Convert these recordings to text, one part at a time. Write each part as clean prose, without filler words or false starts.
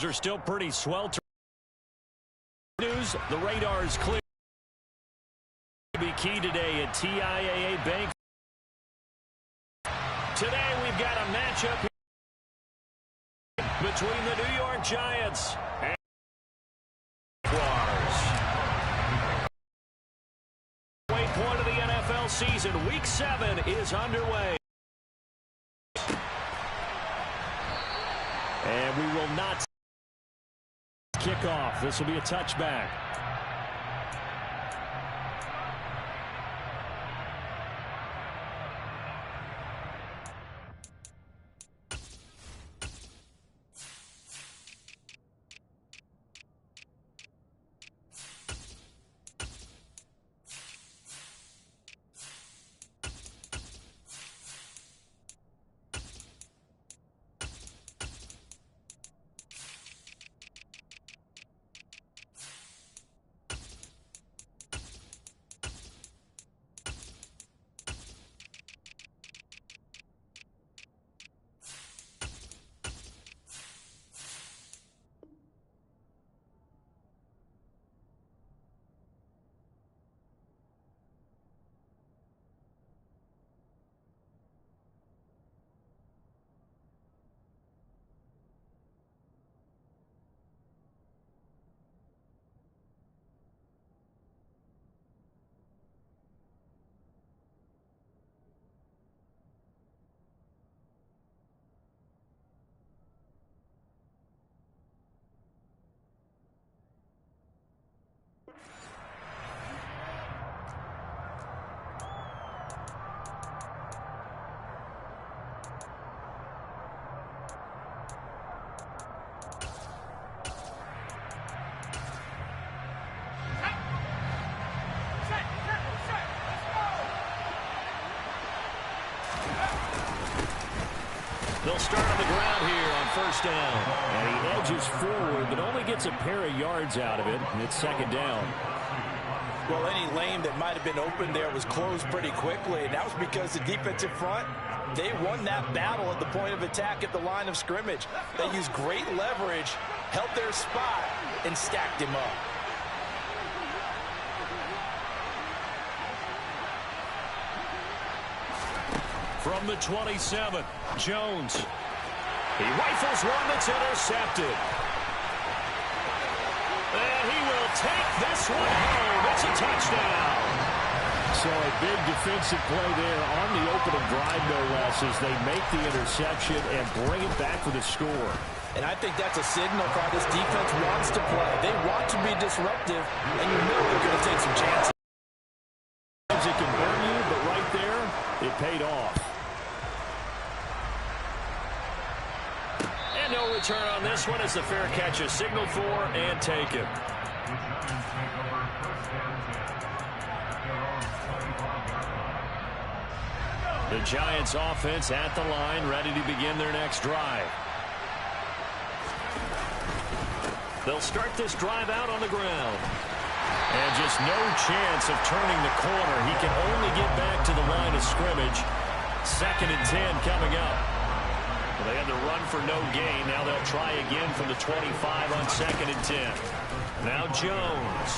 Are still pretty sweltering. News, the radar is clear. Be key today at TIAA Bank. Today we've got a matchup between the New York Giants and Jaguars. Point of the NFL season, Week 7 is underway. And we will not kick off. This will be a touchback. They'll start on the ground here on first down. And he edges forward, but only gets a pair of yards out of it, and it's second down. Well, any lane that might have been open there was closed pretty quickly, and that was because the defensive front, they won that battle at the point of attack at the line of scrimmage. They used great leverage, held their spot, and stacked him up. From the 27, Jones. He rifles one that's intercepted. And he will take this one home. It's a touchdown. So a big defensive play there on the opening drive, no less, as they make the interception and bring it back for the score. And I think that's a signal for how this defense wants to play. They want to be disruptive, and you know they're going to take some chances. It can burn you, but right there, it paid off. And no return on this one as the fair catch is signaled for and taken. The Giants offense at the line, ready to begin their next drive. They'll start this drive out on the ground. And just no chance of turning the corner. He can only get back to the line of scrimmage. 2nd and 10 coming up. Well, they had to run for no gain. Now they'll try again from the 25 on 2nd and 10. Now Jones.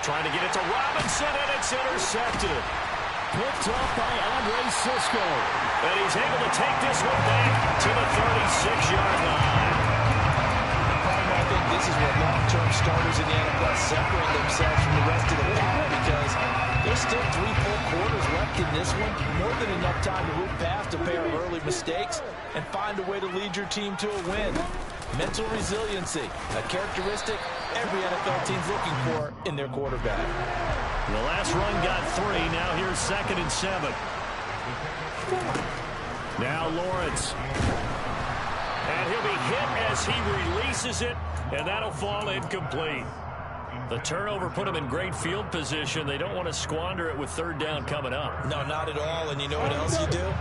Trying to get it to Robinson, and it's intercepted. Picked up by Andre Cisco. And he's able to take this one back to the 36-yard line. I think this is where long-term starters in the NFL separate themselves from the rest of the pack, because there's still 3 full quarters left in this one. More than enough time to move past a pair of early mistakes and find a way to lead your team to a win. Mental resiliency, a characteristic every NFL team's looking for in their quarterback. The last run got 3. Now here's 2nd and 7. Now Lawrence. And he'll be hit as he releases it, and that'll fall incomplete. The turnover put him in great field position. They don't want to squander it with 3rd down coming up. No, not at all. And you know what else you do?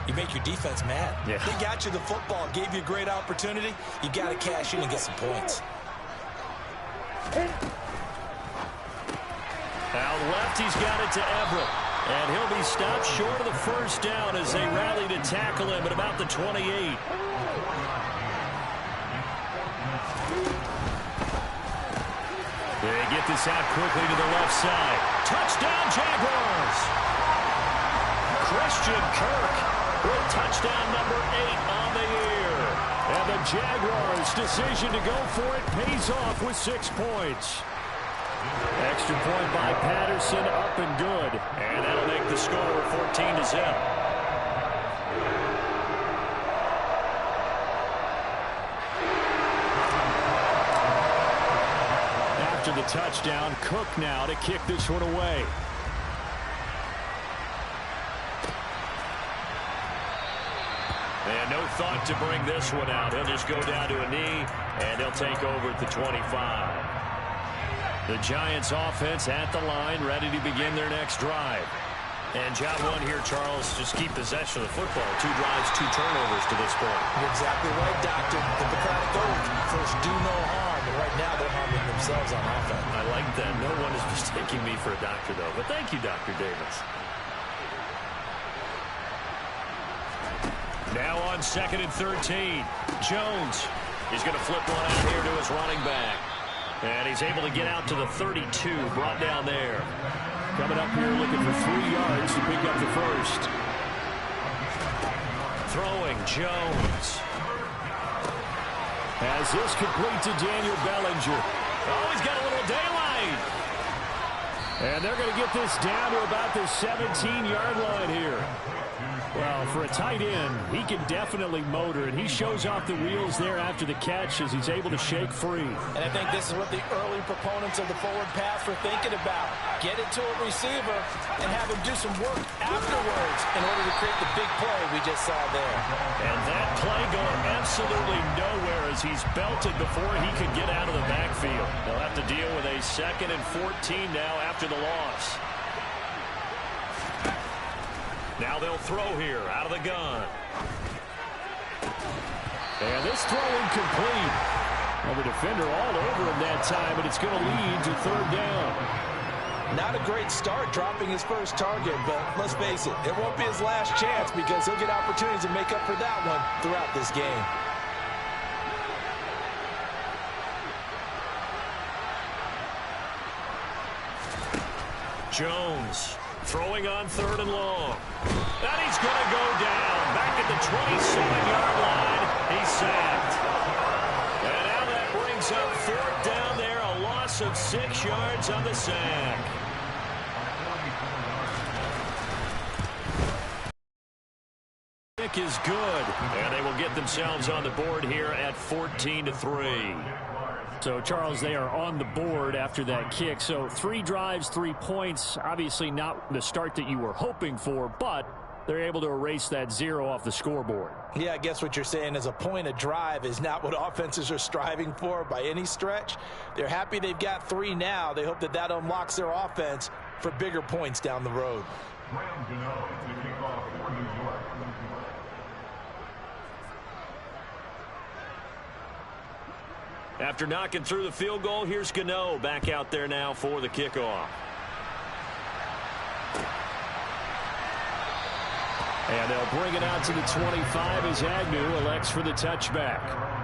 You make your defense mad. Yeah. They got you the football, gave you a great opportunity. You got to cash in and get some points. Out left, he's got it to Everett. And he'll be stopped short of the first down as they rally to tackle him at about the 28. They get this out quickly to the left side. Touchdown, Jaguars! Christian Kirk with touchdown number 8 on the year. And the Jaguars' decision to go for it pays off with 6 points. Extra point by Patterson, up and good. And that'll make the score 14-0. After the touchdown, Cook now to kick this one away. And no thought to bring this one out. He'll just go down to a knee, and they'll take over at the 25. The Giants offense at the line, ready to begin their next drive. And job one here, Charles, just keep possession of the football. 2 drives, 2 turnovers to this point. You're exactly right, Doctor. The Hippocratic Oath, first do no harm. And right now they're harming themselves on offense. I like that. No one is mistaking me for a doctor, though. But thank you, Dr. Davis. Now on 2nd and 13. Jones is going to flip one out here to his running back. And he's able to get out to the 32, brought down there. Coming up here looking for 3 yards to pick up the first. Throwing, Jones. As this complete to Daniel Bellinger. Oh, he's got a little daylight. And they're going to get this down to about the 17-yard line here. Well, for a tight end, he can definitely motor, and he shows off the wheels there after the catch as he's able to shake free. And I think this is what the early proponents of the forward pass were thinking about. Get it to a receiver and have him do some work afterwards in order to create the big play we just saw there. And that play going absolutely nowhere as he's belted before he could get out of the backfield. They'll have to deal with a 2nd and 14 now after the loss. Now they'll throw here out of the gun. And this throw incomplete. Well, the defender all over him that time, but it's going to lead to 3rd down. Not a great start dropping his first target, but let's face it, it won't be his last chance because he'll get opportunities to make up for that one throughout this game. Jones throwing on 3rd and long. And he's going to go down. Back at the 27-yard line. He's sacked. And now that brings up 4th down there. A loss of 6 yards on the sack. Kick is good. And they will get themselves on the board here at 14-3. So, Charles, they are on the board after that kick. So 3 drives, 3 points. Obviously not the start that you were hoping for, but they're able to erase that 0 off the scoreboard. Yeah, I guess what you're saying is a point a drive is not what offenses are striving for by any stretch. They're happy they've got 3 now. They hope that that unlocks their offense for bigger points down the road. After knocking through the field goal, here's Gano back out there now for the kickoff. And they'll bring it out to the 25 as Agnew elects for the touchback.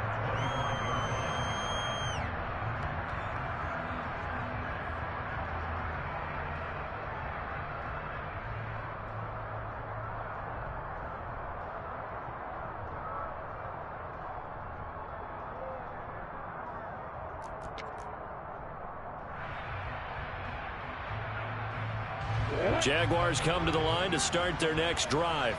Jaguars come to the line to start their next drive.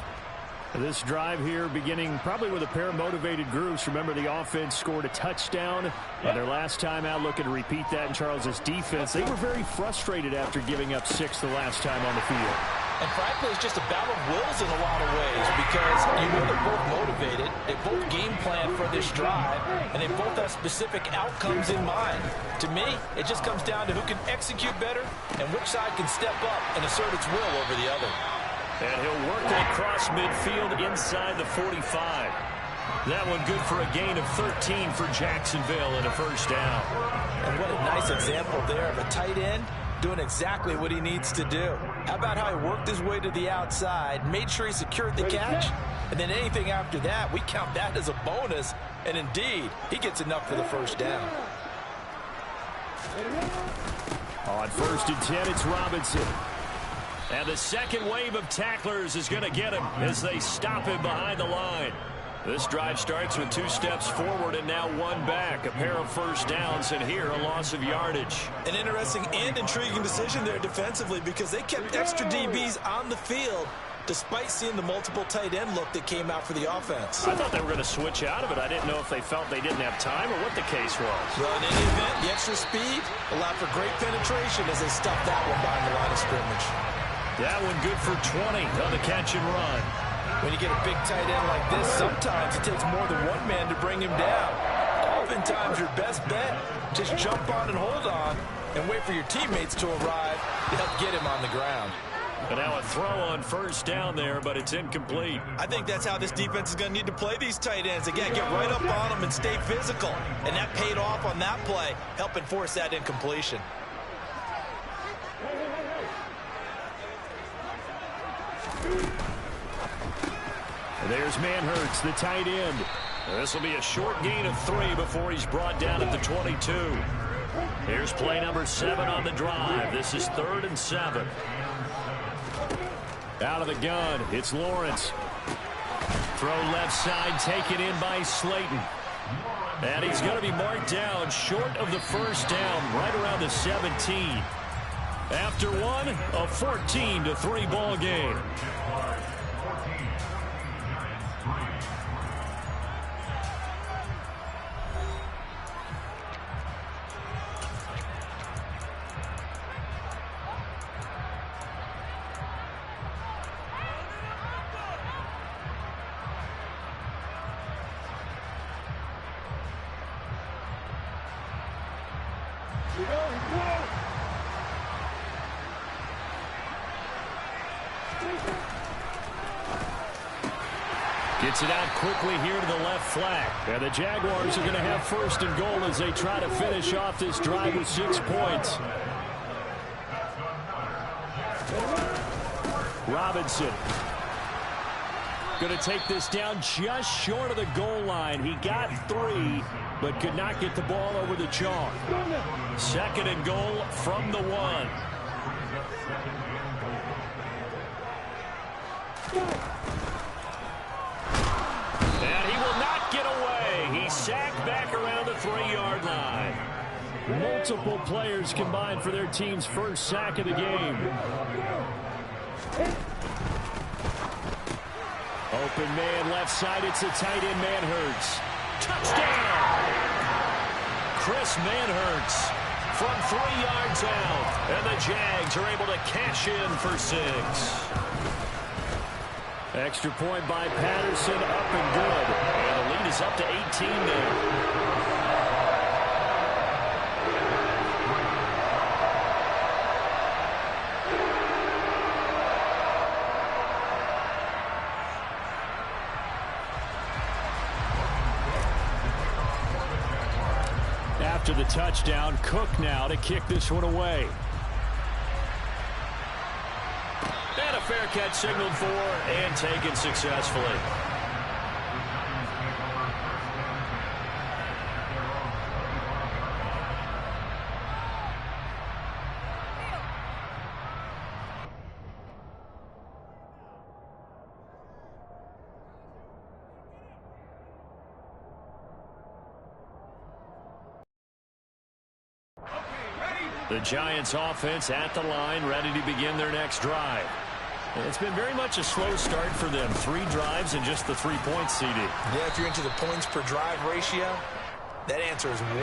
This drive here beginning probably with a pair of motivated groups. Remember, the offense scored a touchdown on their last time out, looking to repeat that in Charles's defense. They were very frustrated after giving up 6 the last time on the field. And frankly, it's just a battle of wills in a lot of ways because you know they're both motivated. They both game plan for this drive, and they both have specific outcomes in mind. To me, it just comes down to who can execute better and which side can step up and assert its will over the other. And he'll work it across midfield inside the 45. That one good for a gain of 13 for Jacksonville and a first down. And what a nice example there of a tight end doing exactly what he needs to do. How about how he worked his way to the outside, made sure he secured the catch, and then anything after that, we count that as a bonus, and indeed, he gets enough for the first down. On 1st and 10, it's Robinson. And the second wave of tacklers is going to get him as they stop him behind the line. This drive starts with 2 steps forward and now 1 back. A pair of first downs, and here a loss of yardage. An interesting and intriguing decision there defensively because they kept extra DBs on the field despite seeing the multiple tight end look that came out for the offense. I thought they were going to switch out of it. I didn't know if they felt they didn't have time or what the case was. Well, in any event, the extra speed allowed for great penetration as they stuffed that one behind the line of scrimmage. That one good for 20 on the catch and run. When you get a big tight end like this, sometimes it takes more than one man to bring him down. Oftentimes, your best bet, just jump on and hold on and wait for your teammates to arrive to help get him on the ground. And now a throw on first down there, but it's incomplete. I think that's how this defense is going to need to play these tight ends. Again, get right up on them and stay physical. And that paid off on that play, helping force that incompletion. There's Manhertz, the tight end. This will be a short gain of 3 before he's brought down at the 22. Here's play number 7 on the drive. This is 3rd and 7. Out of the gun, it's Lawrence. Throw left side, taken in by Slayton. And he's going to be marked down short of the first down, right around the 17. After one, a 14-3 ball game. Gets it out quickly here to the left flank. And the Jaguars are going to have 1st and goal as they try to finish off this drive with 6 points. Robinson going to take this down just short of the goal line. He got 3, but could not get the ball over the chalk. 2nd and goal from the 1. And he will not get away. He's sacked back around the 3-yard line. Multiple players combined for their team's first sack of the game. Open man left side. It's a tight end, Manhertz. Touchdown! Chris Manhertz from 3 yards out. And the Jags are able to cash in for 6. Extra point by Patterson, up and good. And the lead is up to 18 now. After the touchdown, Cook now to kick this one away. And a fair catch signaled for and taken successfully. The Giants offense at the line, ready to begin their next drive. It's been very much a slow start for them. 3 drives and just the 3 points, CD. Yeah, if you're into the points per drive ratio, that answer is 1.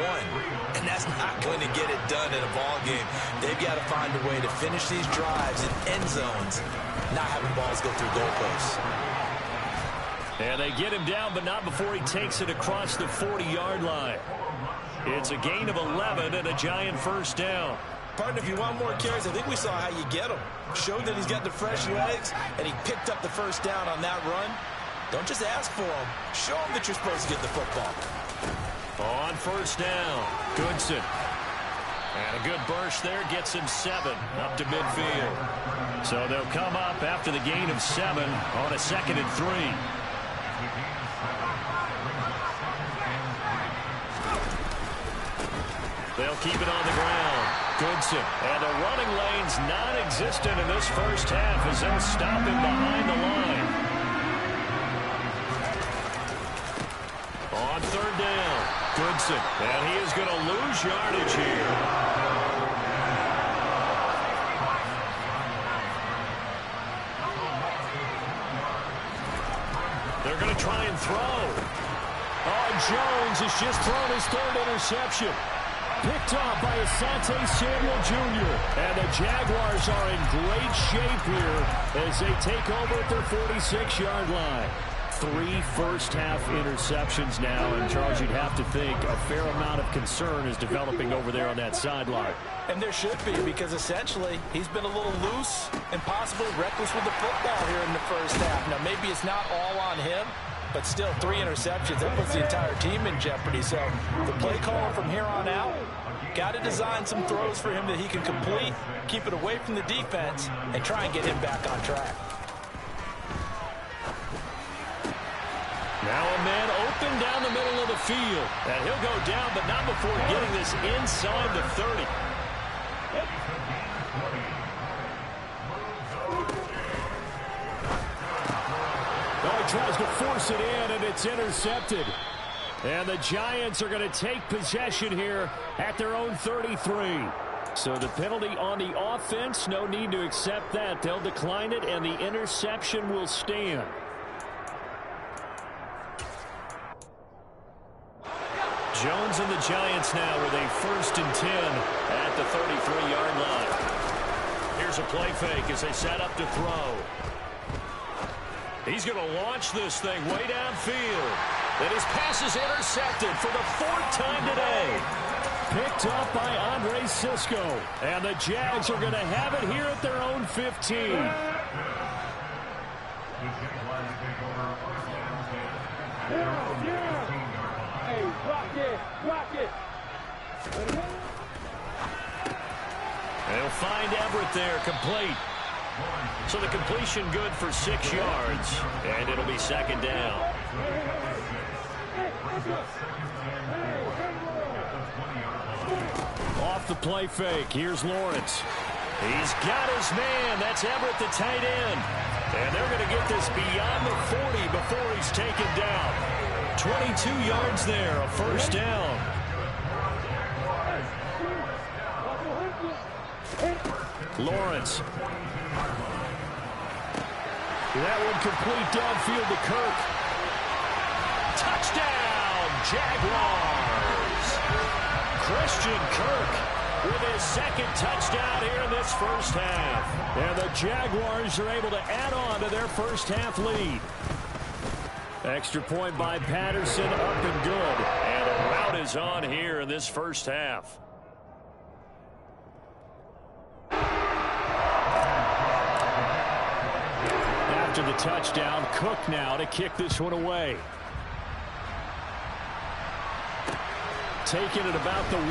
And that's not going to get it done in a ball game. They've got to find a way to finish these drives in end zones, not having balls go through goalposts. And they get him down, but not before he takes it across the 40-yard line. It's a gain of 11 and a Giant first down. Partner, if you want more carries, I think we saw how you get him. Showed that he's got the fresh legs, and he picked up the first down on that run. Don't just ask for him. Show him that you're supposed to get the football. On first down, Goodson. And a good burst there gets him 7 up to midfield. So they'll come up after the gain of 7 on a 2nd and 3. They'll keep it on the ground. Goodson. And the running lane's non-existent in this first half as they'll stop him behind the line. On 3rd down, Goodson. And he is going to lose yardage here. They're going to try and throw. Oh, Jones has just thrown his 3rd interception. Picked off by Asante Samuel Jr. And the Jaguars are in great shape here as they take over at their 46-yard line. 3 first-half interceptions now, and Charles, you'd have to think a fair amount of concern is developing over there on that sideline. And there should be, because essentially he's been a little loose and possibly reckless with the football here in the first half. Now, maybe it's not all on him, but still 3 interceptions. That puts the entire team in jeopardy. So the play caller from here on out got to design some throws for him that he can complete, keep it away from the defense, and try and get him back on track. Now a man open down the middle of the field. And he'll go down, but not before getting this inside the 30. Oh, he tries to force it in, and it's intercepted. And the Giants are going to take possession here at their own 33. So the penalty on the offense, no need to accept that. They'll decline it, and the interception will stand. Jones and the Giants now with a 1st and 10 at the 33-yard line. Here's a play fake as they set up to throw. He's going to launch this thing way downfield. And his pass is intercepted for the 4th time today. Picked up by Andre Cisco. And the Jags are going to have it here at their own 15. They'll find Everett there, complete. So the completion good for 6 yards, and it'll be 2nd down. Off the play fake, here's Lawrence. He's got his man. That's Everett, the tight end. And they're going to get this beyond the 40 before he's taken down. 22 yards there, a 1st down. Lawrence. That one complete downfield to Kirk. Touchdown, Jaguars. Christian Kirk with his 2nd touchdown here in this first half. And the Jaguars are able to add on to their first half lead. Extra point by Patterson, up and good. And a rout is on here in this first half. After the touchdown, Cook now to kick this one away. Taking it about the 1.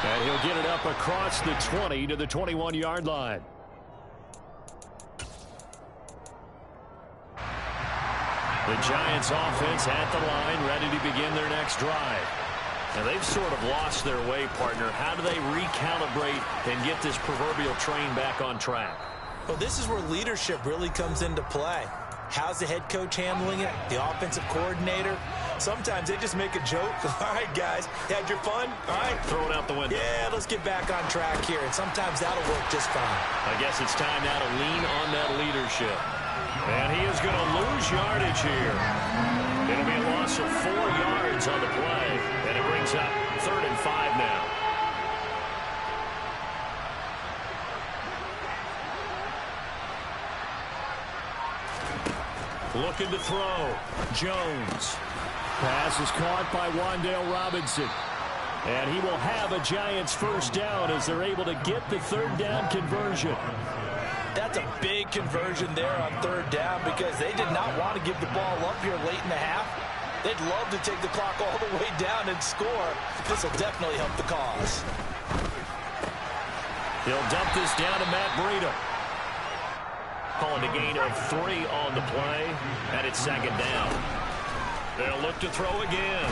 And he'll get it up across the 20 to the 21-yard line. The Giants offense at the line, ready to begin their next drive. Now they've sort of lost their way, partner. How do they recalibrate and get this proverbial train back on track? Well, this is where leadership really comes into play. How's the head coach handling it? The offensive coordinator? Sometimes they just make a joke. All right, guys, had your fun? All right. Throw it out the window. Yeah, let's get back on track here. And sometimes that'll work just fine. I guess it's time now to lean on that leadership. And he is going to lose yardage here. It'll be a loss of 4 yards on the play. And it brings up 3rd and 5 now. Looking to throw. Jones. Pass is caught by Wan'Dale Robinson. And he will have a Giants 1st down as they're able to get the 3rd down conversion. That's a big conversion there on 3rd down because they did not want to give the ball up here late in the half. They'd love to take the clock all the way down and score. This will definitely help the cause. He'll dump this down to Matt Breida. Calling a gain of 3 on the play, and it's second down. They'll look to throw again.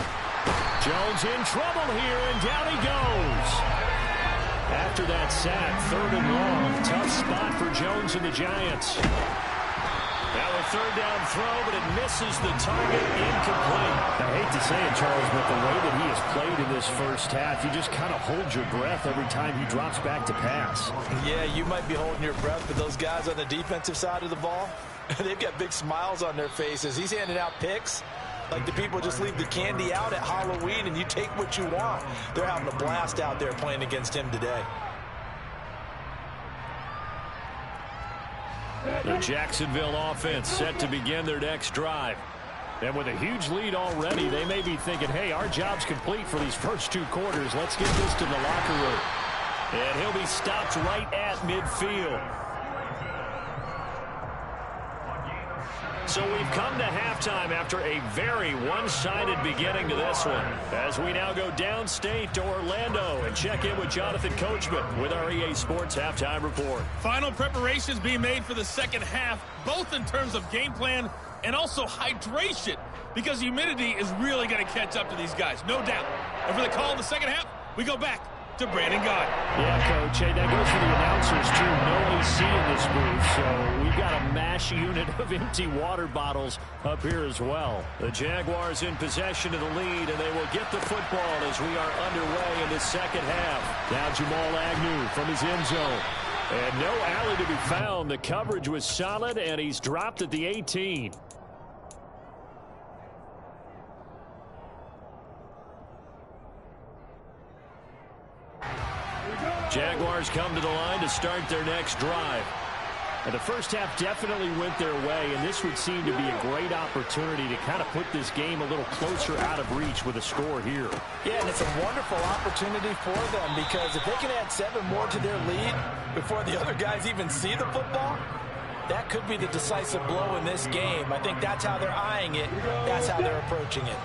Jones in trouble here, and down he goes. After that sack, 3rd and long. Tough spot for Jones and the Giants. Now a 3rd down throw, but it misses the target, incomplete. I hate to say it, Charles, but the way that he has played in this first half, you just kind of hold your breath every time he drops back to pass. Yeah, you might be holding your breath, but those guys on the defensive side of the ball, they've got big smiles on their faces. He's handing out picks like the people just leave the candy out at Halloween and you take what you want. They're having a blast out there playing against him today. The Jacksonville offense set to begin their next drive. And with a huge lead already, they may be thinking, hey, our job's complete for these first 2 quarters. Let's get this to the locker room. And he'll be stopped right at midfield. So we've come to halftime after a very one-sided beginning to this one. As we now go downstate to Orlando and check in with Jonathan Coachman with our EA Sports Halftime Report. Final preparations being made for the second half, both in terms of game plan and also hydration, because humidity is really going to catch up to these guys, no doubt. And for the call in the second half, we go back to Brandon Gott. Yeah, Coach. Hey, that goes for the announcers, too. No AC in this booth, so we've got a mash unit of empty water bottles up here as well. The Jaguars in possession of the lead, and they will get the football as we are underway in the second half. Now Jamal Agnew from his end zone. And no alley to be found. The coverage was solid, and he's dropped at the 18. Jaguars come to the line to start their next drive. And the first half definitely went their way, and this would seem to be a great opportunity to kind of put this game a little closer out of reach with a score here. Yeah, and it's a wonderful opportunity for them, because if they can add 7 more to their lead before the other guys even see the football, that could be the decisive blow in this game. I think that's how they're eyeing it. That's how they're approaching it.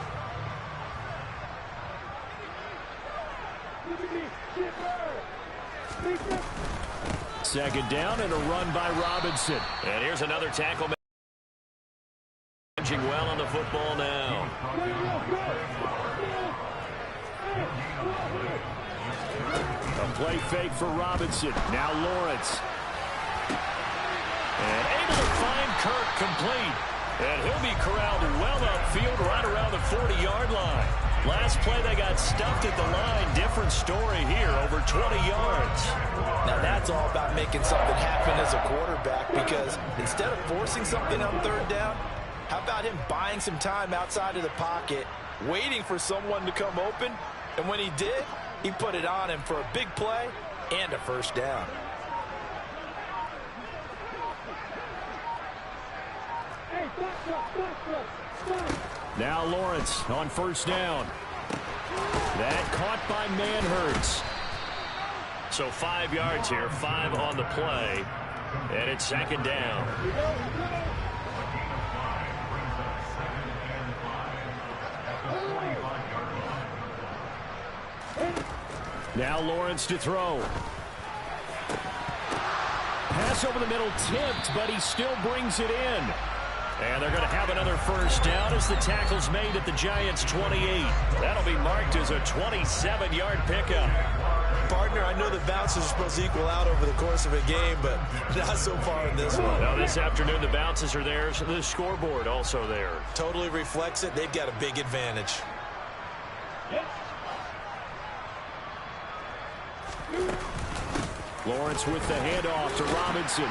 Second down and a run by Robinson. And here's another tackle. Managing well on the football now. A play fake for Robinson. Now Lawrence. And able to find Kirk complete. And he'll be corralled well upfield right around the 40-yard line. Last play, they got stuffed at the line. Different story here, over 20 yards. Now, that's all about making something happen as a quarterback, because instead of forcing something on 3rd down, how about him buying some time outside of the pocket, waiting for someone to come open, and when he did, he put it on him for a big play and a first down. Now Lawrence on first down. That caught by Manhurts. So 5 yards here, 5 on the play, and it's second down. Now Lawrence to throw. Pass over the middle tipped, but he still brings it in. And they're going to have another first down as the tackle's made at the Giants' 28. That'll be marked as a 27-yard pickup. Partner, I know the bounces are supposed to equal out over the course of a game, but not so far in this one. Now this afternoon, the bounces are there, so the scoreboard also there. Totally reflects it. They've got a big advantage. Lawrence with the handoff to Robinson.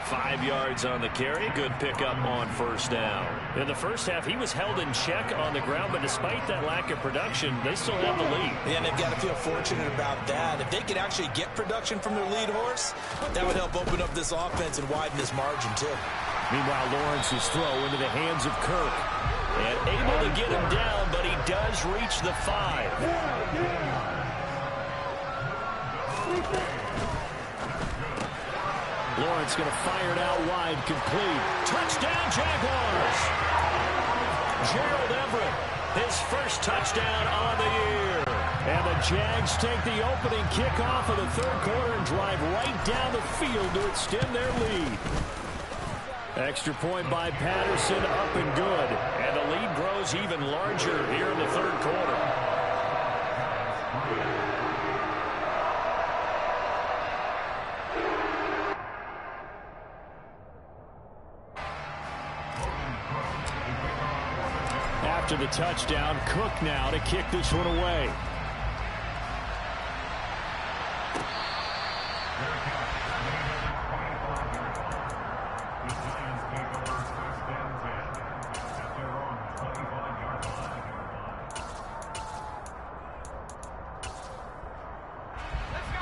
5 yards on the carry. Good pickup on first down. In the first half, he was held in check on the ground, but despite that lack of production, they still have the lead. Yeah, and they've got to feel fortunate about that. If they could actually get production from their lead horse, that would help open up this offense and widen this margin, too. Meanwhile, Lawrence's throw into the hands of Kirk. And able to get him down, but he does reach the 5. Lawrence going to fire it out wide, complete. Touchdown, Jaguars! Gerald Everett, his first touchdown on the year. And the Jags take the opening kickoff of the third quarter and drive right down the field to extend their lead. Extra point by Patterson, up and good. And the lead grows even larger here in the third quarter. After the touchdown, Cook now to kick this one away.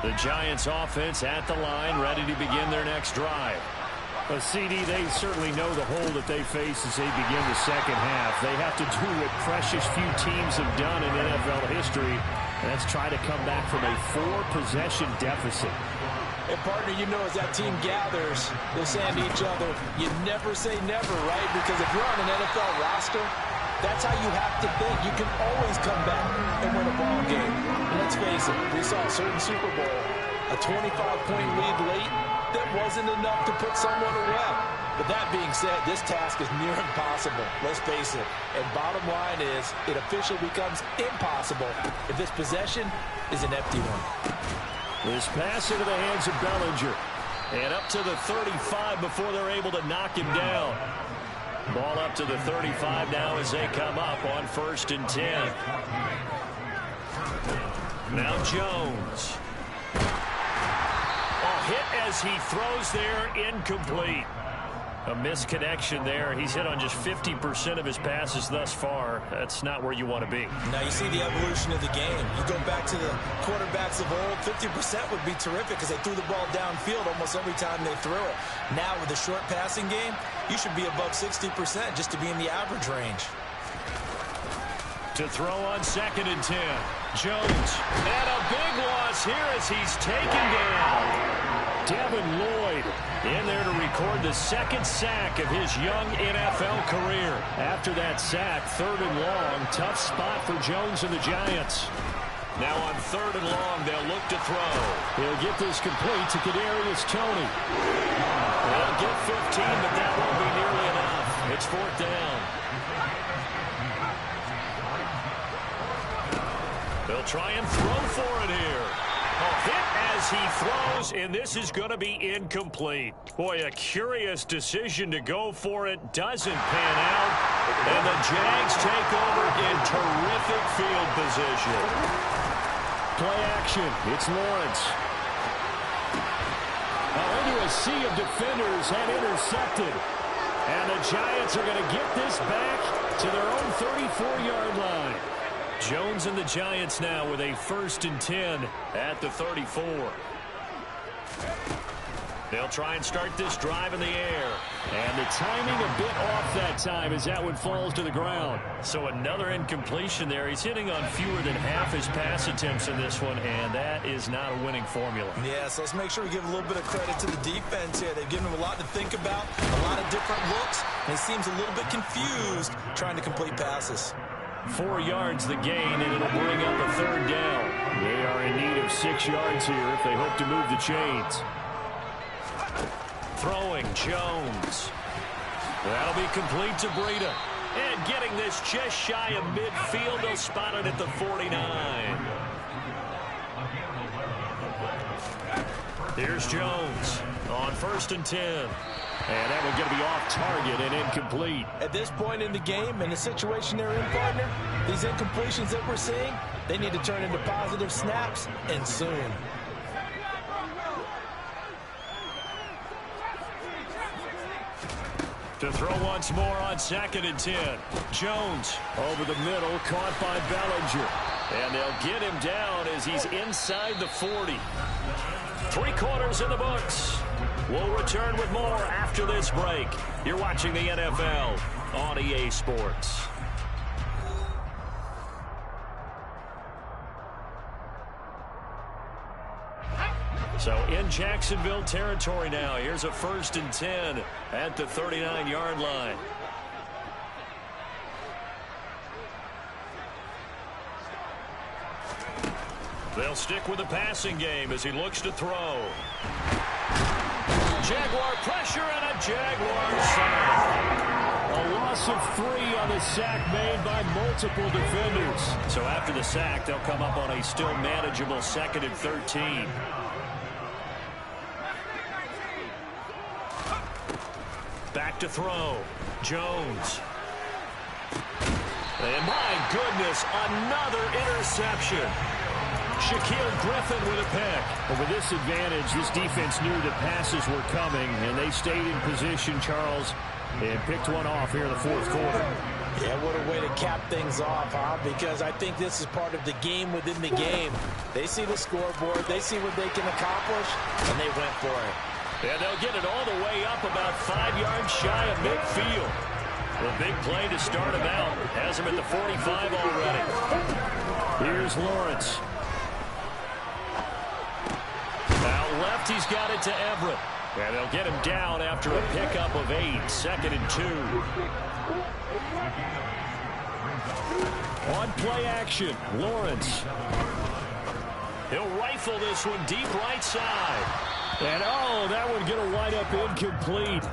The Giants offense at the line, ready to begin their next drive. A CD, they certainly know the hole that they face as they begin the second half. They have to do what precious few teams have done in NFL history, and that's try to come back from a 4-possession deficit. And partner, you know, as that team gathers, they're saying to each other, you never say never, right? Because if you're on an NFL roster, that's how you have to think. You can always come back and win a ball game. And let's face it, we saw a certain Super Bowl, a 25-point lead late, that wasn't enough to put someone away. But that being said, this task is near impossible. Let's face it. And bottom line is, it officially becomes impossible if this possession is an empty one. This pass into the hands of Bellinger. And up to the 35 before they're able to knock him down. Ball up to the 35 now as they come up on 1st and 10. Now Jones. Hit as he throws there, incomplete. A misconnection there. He's hit on just 50% of his passes thus far. That's not where you want to be. Now you see the evolution of the game. You go back to the quarterbacks of old, 50% would be terrific because they threw the ball downfield almost every time they threw it. Now with the short passing game, you should be above 60% just to be in the average range. To throw on 2nd and 10. Jones. And a big loss here as he's taken down. Devin Lloyd in there to record the second sack of his young NFL career. After that sack, 3rd and long, tough spot for Jones and the Giants. Now on 3rd and long, they'll look to throw. He'll get this complete to Kadarius Toney. They'll get 15, but that won't be nearly enough. It's 4th down. They'll try and throw for it here. A hit as he throws, and this is going to be incomplete. Boy, a curious decision to go for it. Doesn't pan out. And the Jags take over in terrific field position. Play action. It's Lawrence. Now into a sea of defenders and intercepted. And the Giants are going to get this back to their own 34-yard line. Jones and the Giants now with a 1st and 10 at the 34. They'll try and start this drive in the air. And the timing a bit off that time as that one falls to the ground. So another incompletion there. He's hitting on fewer than half his pass attempts in this one, and that is not a winning formula. Yeah, so let's make sure we give a little bit of credit to the defense here. They've given him a lot to think about, a lot of different looks, and he seems a little bit confused trying to complete passes. 4 yards the gain, and it'll bring up a 3rd down. They are in need of 6 yards here if they hope to move the chains. Throwing Jones. That'll be complete to Breida. And getting this just shy of midfield, they'll spot it at the 49. Here's Jones on 1st and 10. And that one's going to be off target and incomplete. At this point in the game, in the situation they're in, partner, these incompletions that we're seeing, they need to turn into positive snaps, and soon. To throw once more on 2nd and 10. Jones over the middle, caught by Bellinger. And they'll get him down as he's inside the 40. 3 quarters in the books. We'll return with more after this break. You're watching the NFL on EA Sports. So in Jacksonville territory now. Here's a 1st and 10 at the 39-yard line. They'll stick with the passing game as he looks to throw. Jaguar pressure and a Jaguar sack. A loss of 3 on the sack made by multiple defenders. So after the sack, they'll come up on a still manageable 2nd and 13. Back to throw. Jones. And my goodness, another interception. Shaquille Griffin with a pick. But with this advantage, this defense knew that passes were coming, and they stayed in position, Charles, and picked one off here in the 4th quarter. Yeah, what a way to cap things off, huh? Because I think this is part of the game within the game. They see the scoreboard, they see what they can accomplish, and they went for it. And they'll get it all the way up about 5 yards shy of midfield. A big play to start him out. Has him at the 45 already. Here's Lawrence. Now left, he's got it to Everett. And they'll get him down after a pickup of 8. 2nd and 2. On play action, Lawrence. He'll rifle this one deep right side. And, oh, that one going to wind up incomplete.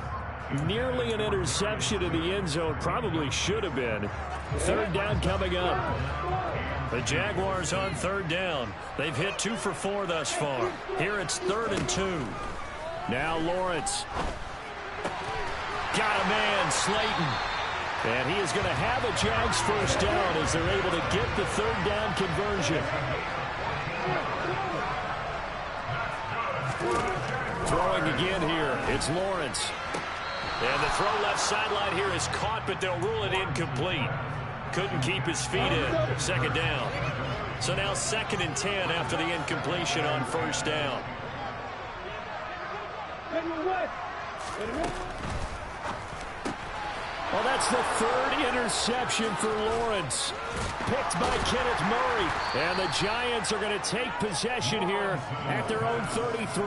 Nearly an interception in the end zone. Probably should have been. 3rd down coming up. The Jaguars on 3rd down. They've hit 2 for 4 thus far. Here it's 3rd and 2. Now Lawrence. Got a man, Slayton. And he is going to have a Jags 1st down as they're able to get the 3rd down conversion. Throwing again here. It's Lawrence. And the throw left sideline here is caught, but they'll rule it incomplete. Couldn't keep his feet in. 2nd down. So now 2nd and 10 after the incompletion on 1st down. Well, that's the 3rd interception for Lawrence. Picked by Kenneth Murray. And the Giants are going to take possession here at their own 33.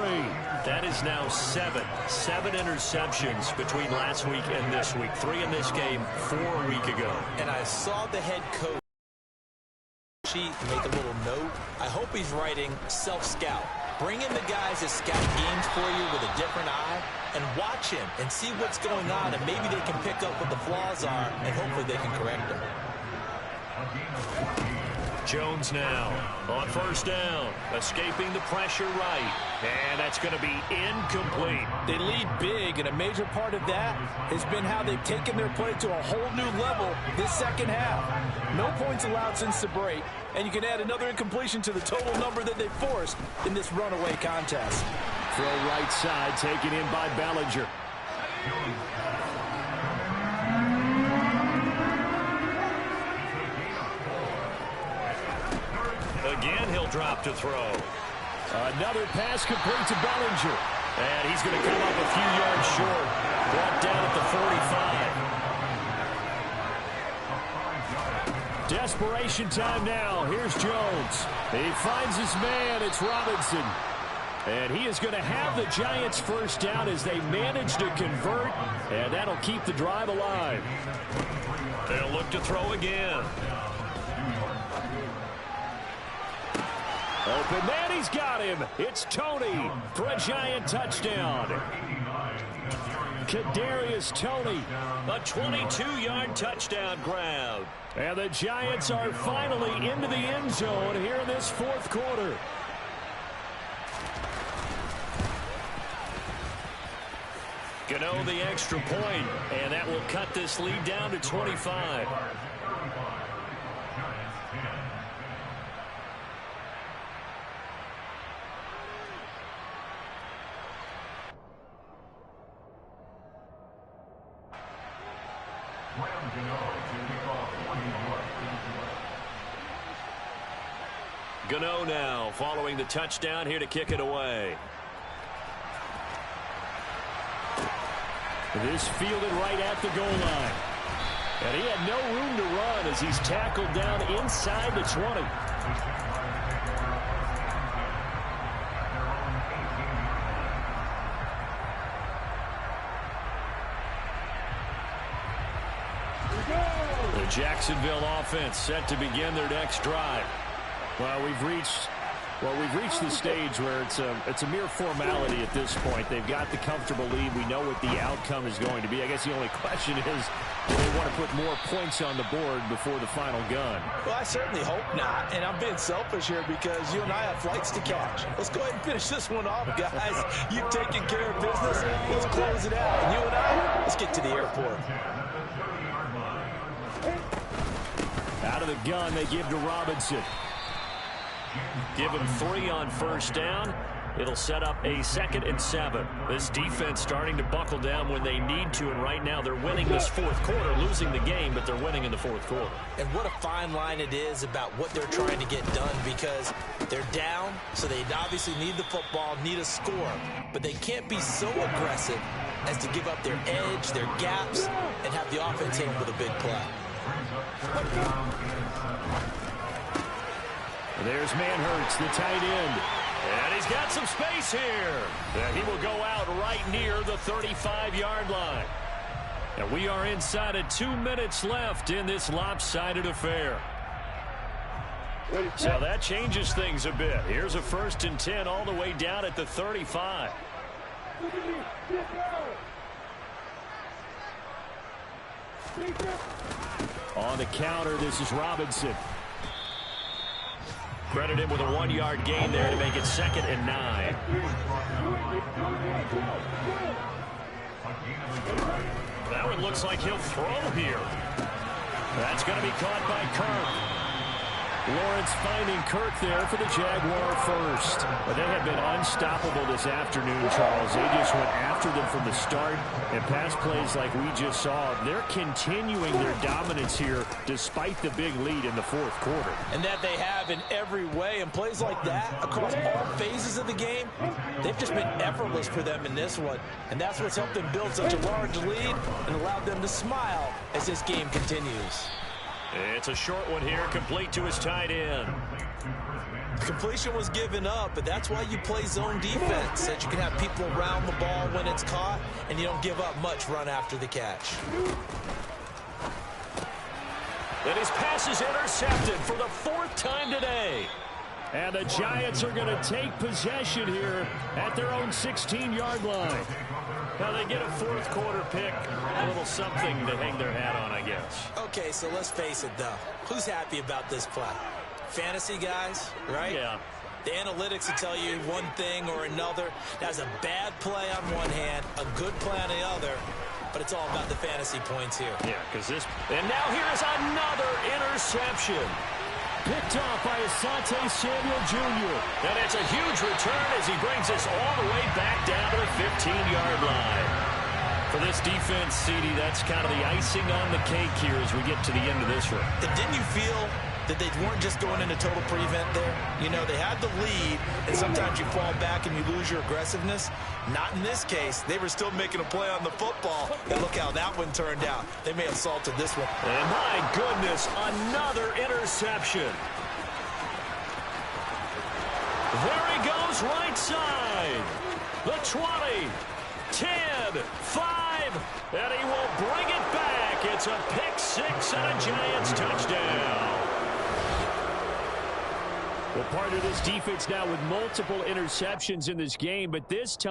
That is now 7 interceptions between last week and this week. 3 in this game, 4 a week ago. And I saw the head coach sheet make a little note. I hope he's writing self-scout. Bring in the guys that scout games for you with a different eye and watch him and see what's going on, and maybe they can pick up what the flaws are, and hopefully they can correct them. Jones now on 1st down, escaping the pressure right, and that's going to be incomplete. They lead big, and a major part of that has been how they've taken their play to a whole new level this 2nd half. No points allowed since the break, and you can add another incompletion to the total number that they forced in this runaway contest. Throw right side, taken in by Bellinger. Again, he'll drop to throw. Another pass complete to Bellinger. And he's going to come up a few yards short. Brought down at the 45. Desperation time now. Here's Jones. He finds his man. It's Robinson. And he is going to have the Giants 1st down as they manage to convert. And that'll keep the drive alive. They'll look to throw again. Open man, he's got him. It's Tony for a Giant touchdown. Kadarius Toney. A 22-yard touchdown grab. And the Giants are finally into the end zone here in this 4th quarter. Gano the extra point, and that will cut this lead down to 25. Gano now following the touchdown here to kick it away. This fielded right at the goal line. And he had no room to run as he's tackled down inside the 20. The Jacksonville offense set to begin their next drive. Well, we've reached Well, we've reached the stage where it's a mere formality at this point. They've got the comfortable lead. We know what the outcome is going to be. I guess the only question is, do they want to put more points on the board before the final gun? Well, I certainly hope not, and I'm being selfish here because you and I have flights to catch. Let's go ahead and finish this one off, guys. You've taken care of business. Let's close it out. And you and I, let's get to the airport. Out of the gun, they give to Robinson. Give him 3 on first down. It'll set up a 2nd and 7. This defense starting to buckle down when they need to, and right now they're winning this fourth quarter, losing the game, but they're winning in the fourth quarter. And what a fine line it is about what they're trying to get done, because they're down, so they obviously need the football, need a score, but they can't be so aggressive as to give up their edge, their gaps, and have the offense hit them with a big play. There's Manhurts, the tight end. And he's got some space here. And he will go out right near the 35-yard line. And we are inside of 2 minutes left in this lopsided affair. So that changes things a bit. Here's a 1st and 10 all the way down at the 35. On the counter, this is Robinson. Credit him with a 1-yard gain there to make it 2nd and 9. That one looks like he'll throw here. That's going to be caught by Kirk. Lawrence finding Kirk there for the Jaguar first. But they have been unstoppable this afternoon, Charles. They just went after them from the start. And pass plays like we just saw, they're continuing their dominance here despite the big lead in the fourth quarter. And that they have in every way. And plays like that across all phases of the game, they've just been effortless for them in this one. And that's what's helped them build such a large lead and allowed them to smile as this game continues. It's a short one here, complete to his tight end. Completion was given up, but that's why you play zone defense, so that you can have people around the ball when it's caught, and you don't give up much run after the catch. And his pass is intercepted for the 4th time today. And the Giants are going to take possession here at their own 16-yard line. Now they get a fourth quarter pick, a little something to hang their hat on, I guess. Okay, so let's face it, though. Who's happy about this play? Fantasy guys, right? Yeah. The analytics will tell you one thing or another. That's a bad play on one hand, a good play on the other, but it's all about the fantasy points here. Yeah, because this... And now here is another interception. Picked off by Asante Samuel Jr. And it's a huge return as he brings us all the way back down to the 15-yard line. For this defense, CD, that's kind of the icing on the cake here as we get to the end of this one. And didn't you feel that they weren't just going into total prevent there? You know, they had the lead, and sometimes you fall back and you lose your aggressiveness. Not in this case. They were still making a play on the football, and look how that one turned out. They may have salted this one. And my goodness, another interception. There he goes, right side. The 20, 10, 5, and he will bring it back. It's a pick 6 and a Giants touchdown. Well, part of this defense now with multiple interceptions in this game, but this time